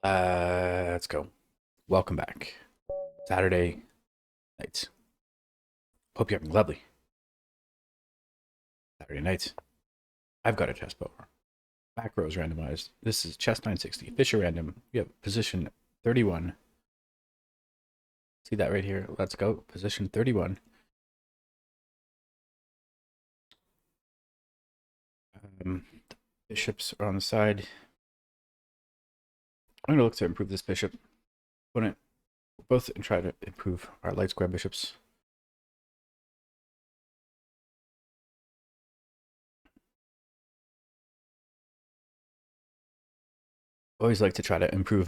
Let's go. Welcome back. Saturday nights. Hope you're having lovely Saturday nights. I've got a chess power. Back rows randomized. This is chess 960. Fischer random. We have position 31. See that right here? Let's go. Position 31. Bishops are on the side. I'm going to look to improve this bishop. Opponent, both and try to improve our light square bishops. Always like to try to improve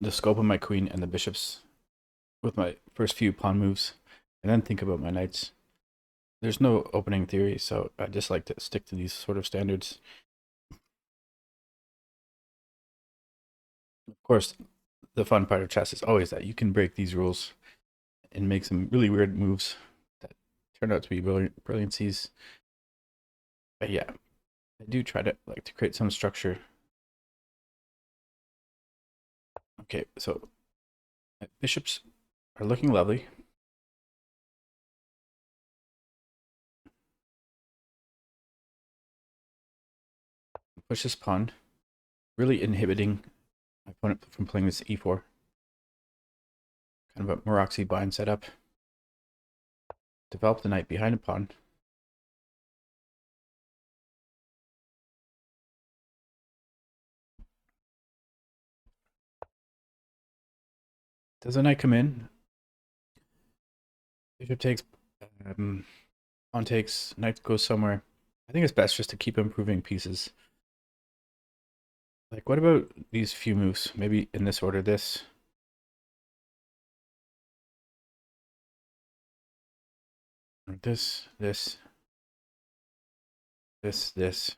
the scope of my queen and the bishops with my first few pawn moves, and then think about my knights. There's no opening theory, so I just like to stick to these sort of standards. Of course, the fun part of chess is always that you can break these rules and make some really weird moves that turn out to be brilliancies. But yeah, I do try to like to create some structure. Okay, so my bishops are looking lovely. Push this pawn, really inhibiting my opponent from playing this e4. Kind of a Maroczy bind setup. Develop the knight behind a pawn. Does the knight come in? Bishop takes, pawn takes, knight goes somewhere. I think it's best just to keep improving pieces. Like, what about these few moves? Maybe in this order, this. This, this, this.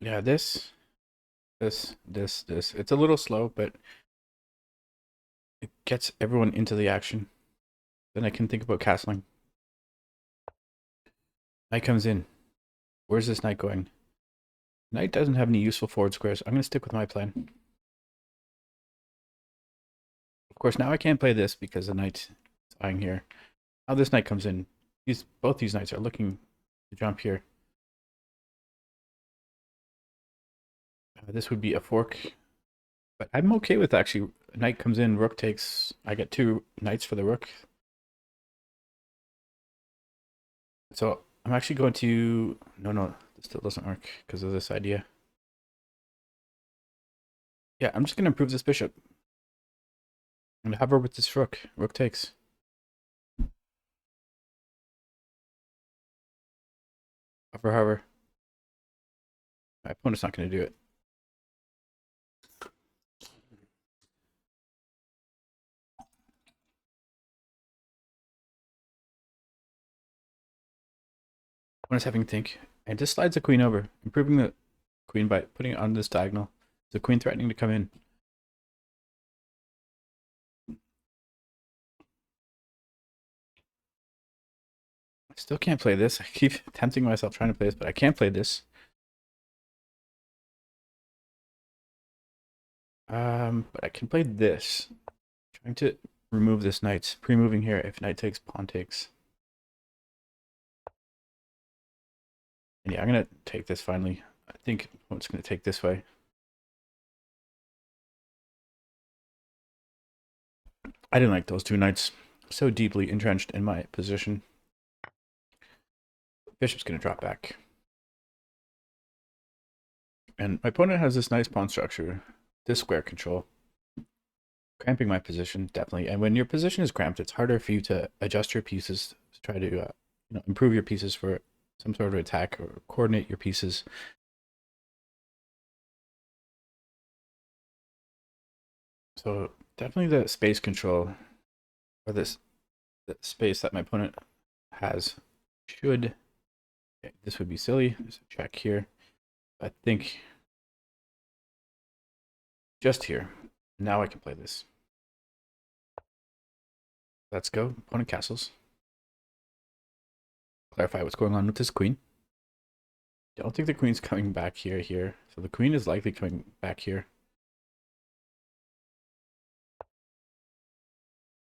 Yeah, this. It's a little slow, but it gets everyone into the action. Then I can think about castling. Knight comes in. Where's this knight going? Knight doesn't have any useful forward squares. I'm going to stick with my plan. Of course, now I can't play this because the knight is eyeing here. Now this knight comes in. Both these knights are looking to jump here. This would be a fork. But I'm okay with actually, knight comes in, rook takes. I get two knights for the rook. So I'm actually going to, no, this still doesn't work because of this idea. Yeah, I'm just going to improve this bishop. I'm going to hover with this rook. Rook takes. Hover. My opponent's not going to do it. Opponent's having to think. And just slides the queen over, improving the queen by putting it on this diagonal. The queen threatening to come in. I still can't play this. I keep tempting myself trying to play this, but I can't play this. But I can play this. Trying to remove this knight. Pre-moving here if knight takes, pawn takes. And yeah, I'm going to take this finally. I think it's going to take this way. I didn't like those two knights. So deeply entrenched in my position. Bishop's going to drop back. And my opponent has this nice pawn structure. This square control. Cramping my position, definitely. And when your position is cramped, it's harder for you to adjust your pieces to try to improve your pieces for some sort of attack or coordinate your pieces. So definitely the space control, or the space that my opponent has should, okay, this would be silly. There's a check here. I think just here. Now I can play this. Let's go. Opponent castles. Clarify what's going on with this queen. Don't think the queen's coming back here. So the queen is likely coming back here.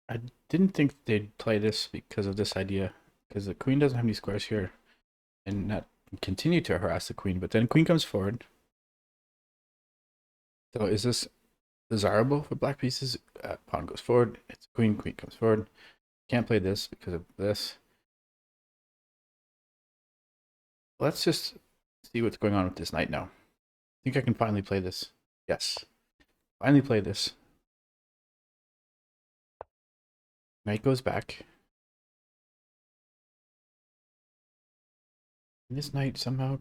I didn't think they'd play this because of this idea, because the queen doesn't have any squares here, and not continue to harass the queen. But then queen comes forward. So is this desirable for black pieces? Pawn goes forward. It's queen. Queen comes forward. Can't play this because of this. Let's just see what's going on with this knight now. I think I can finally play this. Yes. Finally play this. Knight goes back. Can this knight somehow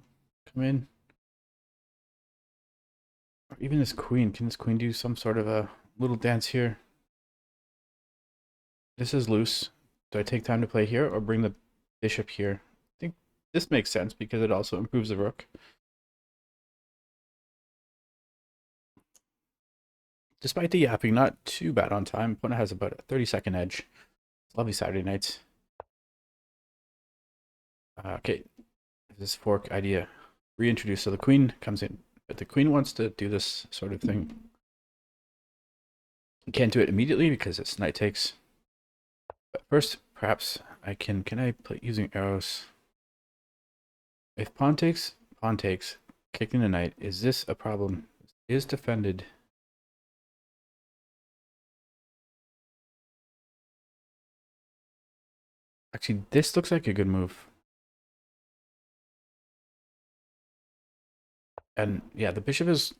come in? Or even this queen. Can this queen do some sort of a little dance here? This is loose. Do I take time to play here or bring the bishop here? I think this makes sense because it also improves the rook. Despite the yapping, not too bad on time. Opponent has about a 30-second edge. Lovely Saturday nights. Okay, this fork idea reintroduced. So the queen comes in, but the queen wants to do this sort of thing. You can't do it immediately because it's knight takes. But first, perhaps I can I play using arrows? If pawn takes, kicking the knight, is this a problem? Is defended. Actually, this looks like a good move. And yeah, the bishop is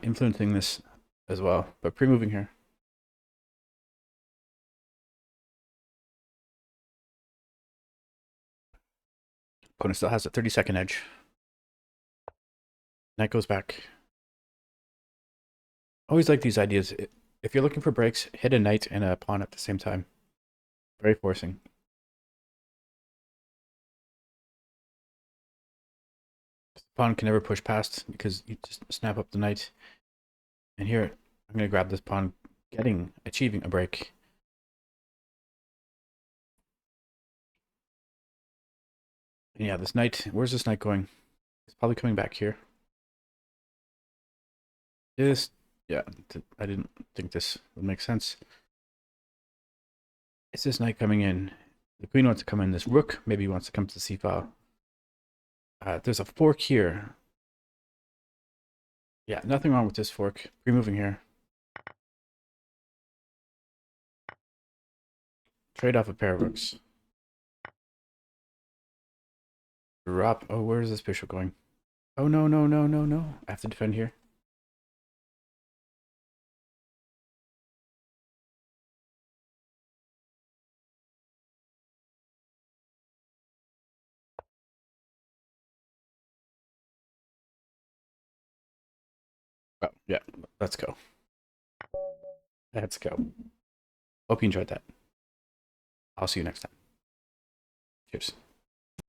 influencing this as well, but pre-moving here. Opponent still has a 30-second edge. Knight goes back. Always like these ideas. If you're looking for breaks, hit a knight and a pawn at the same time. Very forcing. The pawn can never push past because you just snap up the knight. And here, I'm going to grab this pawn, achieving a break. And yeah, this knight, where's this knight going? It's probably coming back here. Yeah, I didn't think this would make sense. Is this knight coming in? The queen wants to come in. This rook maybe wants to come to the c file. There's a fork here. Yeah, nothing wrong with this fork. Removing here. Trade off a pair of rooks. Drop. Oh, where is this bishop going? Oh, no, no, no, no, no. I have to defend here. Oh, yeah, let's go. Let's go. Hope you enjoyed that. I'll see you next time. Cheers.